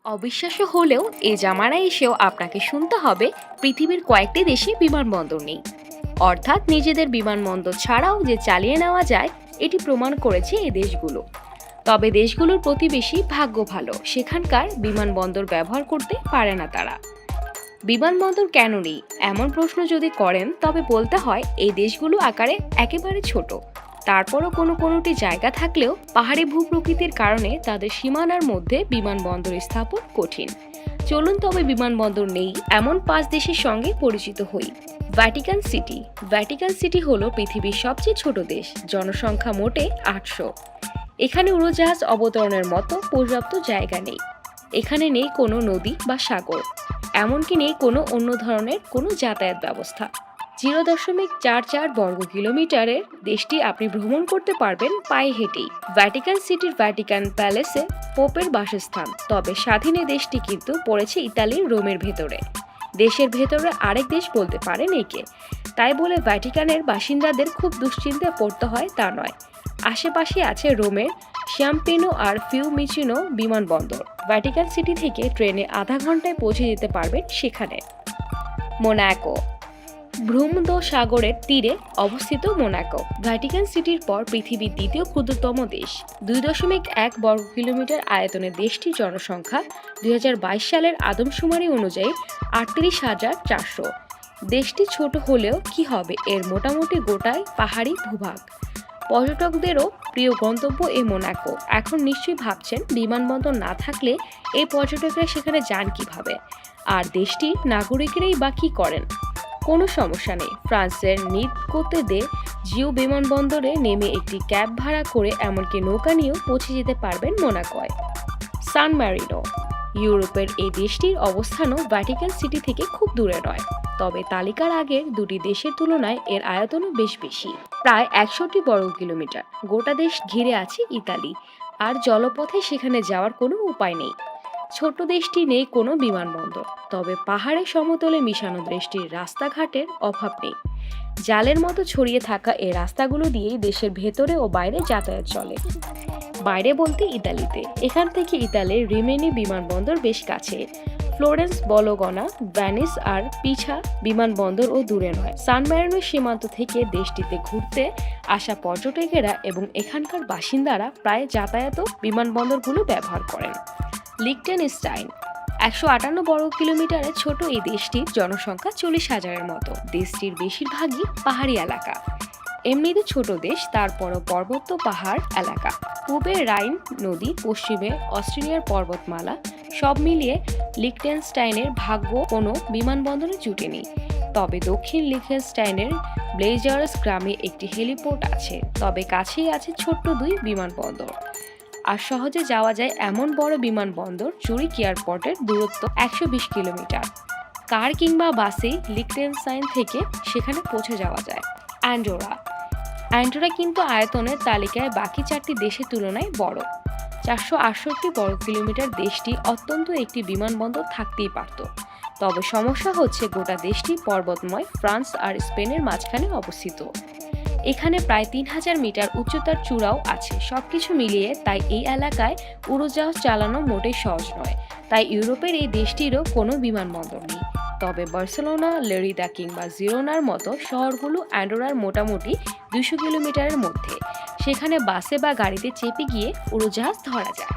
অবিশ্বাস্য হলেও এ জামানায় এসেও আপনাকে শুনতে হবে পৃথিবীর কয়েকটি দেশে বিমানবন্দর নেই। অর্থাৎ নিজেদের বিমানবন্দর ছাড়াও যে চালিয়ে নেওয়া যায়, এটি প্রমাণ করেছে এই দেশগুলো। তবে দেশগুলোর প্রতিবেশী ভাগ্য ভালো, সেখানকার বিমানবন্দর ব্যবহার করতে পারে না তারা। বিমানবন্দর কেন নেই এমন প্রশ্ন যদি করেন, তবে বলতে হয় এই দেশগুলো আকারে একেবারে ছোট। তারপরও কোনোটি জায়গা থাকলেও পাহাড়ি ভূপ্রকৃতির কারণে তাদের সীমানার মধ্যে বিমানবন্দর স্থাপন কঠিন। চলুন তবে বিমানবন্দর নেই এমন 5 দেশের সঙ্গে পরিচিত হই। Vatican city. ভ্যাটিকান সিটি হলো পৃথিবীর সবচেয়ে ছোট দেশ, জনসংখ্যা মোটে 800। এখানে উড়োজাহাজ অবতরণের মতো পর্যাপ্ত জায়গা নেই। এখানে নেই কোনো নদী বা সাগর, এমনকি নেই কোনো অন্য ধরনের কোনো যাতায়াত ব্যবস্থা। 0.44 বর্গ কিলোমিটারের দেশটি আপনি ভ্রমণ করতে পারবেন পায়ে হেঁটেই। ভ্যাটিকান সিটির ভ্যাটিকান প্যালেসে পোপের বাসস্থান। তবে স্বাধীন এই দেশটি কিন্তু পড়েছে ইতালির রোমের ভেতরে। দেশের ভেতরে আরেক দেশ বলতে পারেন একে। তাই বলে ভ্যাটিকানের বাসিন্দাদের খুব দুশ্চিন্তায় পড়তে হয় তা নয়। আশেপাশে আছে রোমের শ্যাম্পেনো আর ফিউমিচিনো বিমানবন্দর। ভ্যাটিকান সিটি থেকে ট্রেনে আধা ঘন্টায় পৌঁছে যেতে পারবেন সেখানে। মোনাকো। ভূমধ্যসাগরের তীরে অবস্থিত মোনাকো ভ্যাটিকান সিটির পর পৃথিবীর দ্বিতীয় ক্ষুদ্রতম দেশ। 2.1 বর্গ কিলোমিটার আয়তনের দেশটির জনসংখ্যা 2022 সালের আদমশুমারি অনুযায়ী 38,400। দেশটি ছোট হলেও কি হবে, এর মোটামুটি গোটাই পাহাড়ি ভূভাগ। পর্যটকদেরও প্রিয় গন্তব্য এই মোনাকো। এখন নিশ্চয়ই ভাবছেন, বিমানবন্দর না থাকলে এই পর্যটকরা সেখানে যান কিভাবে, আর দেশটির নাগরিকরাই বা কী করেন? কোনো সমস্যা নেই। ফ্রান্সের নিকোতে দে জিও বিমানবন্দরে নেমে একটি ক্যাব ভাড়া করে এমনকি নৌকা নিয়েও পৌঁছে যেতে পারবেন মোনাকোয়। সান ম্যারিনো। ইউরোপের এই দেশটির অবস্থানও ভ্যাটিকান সিটি থেকে খুব দূরে নয়। তবে তালিকার আগের দুটি দেশের তুলনায় এর আয়তনও বেশ বেশি, প্রায় 61 বর্গ কিলোমিটার। গোটা দেশ ঘিরে আছে ইতালি, আর জলপথে সেখানে যাওয়ার কোনো উপায় নেই। ছোট দেশটি নেই কোনো বিমানবন্দর, তবে পাহাড়ের সমতলে মিশানো দেশটির রাস্তাঘাটের অভাব নেই। জালের মতো ছড়িয়ে থাকা এই রাস্তাগুলো দিয়েই দেশের ভেতরে ও বাইরে যাতায়াত চলে। বাইরে বলতে ইতালিতে। এখান থেকে ইতালির রিমেনি বিমানবন্দর বেশ কাছে। ফ্লোরেন্স, বলোগনা, ভ্যানিস আর পিছা বিমানবন্দর ও দূরে নয়। সান ম্যারিনোর সীমান্ত থেকে দেশটিতে ঘুরতে আসা পর্যটকেরা এবং এখানকার বাসিন্দারা প্রায় যাতায়াত বিমানবন্দরগুলো ব্যবহার করেন। লিখটেনস্টাইন। 158 বর্গ কিলোমিটারের ছোট এই দেশটির জনসংখ্যা 40,000-এর মতো। দেশটির বেশিরভাগই পাহাড়ি এলাকা। এমনিতে ছোট দেশ, তারপরও পর্বত পাহাড় এলাকা। পূবে রাইন নদী, পশ্চিমে অস্ট্রেলিয়ার পর্বতমালা। সব মিলিয়ে লিখটেনস্টাইনের ভাগ্য কোনো বিমানবন্দরে জুটেনি। তবে দক্ষিণ লিখটেনস্টাইনের ব্লেজার্স গ্রামে একটি হেলিপোর্ট আছে। তবে কাছেই আছে ছোট্ট 2 বিমানবন্দর। আর সহজে যাওয়া যায় এমন বড় বিমানবন্দর জুরিক এয়ারপোর্টের দূরত্ব 120 কিলোমিটার। কার কিংবা বাসে লিখটেনস্টাইন থেকে সেখানে পৌঁছে যাওয়া যায়। অ্যান্ডোরা। অ্যান্ডোরা কিন্তু আয়তনের তালিকায় বাকি 4টি দেশের তুলনায় বড়। 468 বর্গ কিলোমিটার। দেশটি অত্যন্ত একটি বিমানবন্দর থাকতেই পারত। তবে সমস্যা হচ্ছে গোটা দেশটি পর্বতময়, ফ্রান্স আর স্পেনের মাঝখানে অবস্থিত। এখানে প্রায় 3000 মিটার উচ্চতার চূড়াও আছে। সবকিছু মিলিয়ে তাই এই এলাকায় উড়োজাহাজ চালানো মোটেই সহজ নয়। তাই ইউরোপের এই দেশটিরও কোনো বিমানবন্দর নেই। তবে বার্সেলোনা, লেরিদা কিংবা জিরোনার মতো শহরগুলো অ্যান্ডোরার মোটামুটি 200 কিলোমিটারের মধ্যে। সেখানে বাসে বা গাড়িতে চেপে গিয়ে উড়োজাহাজ ধরা যায়।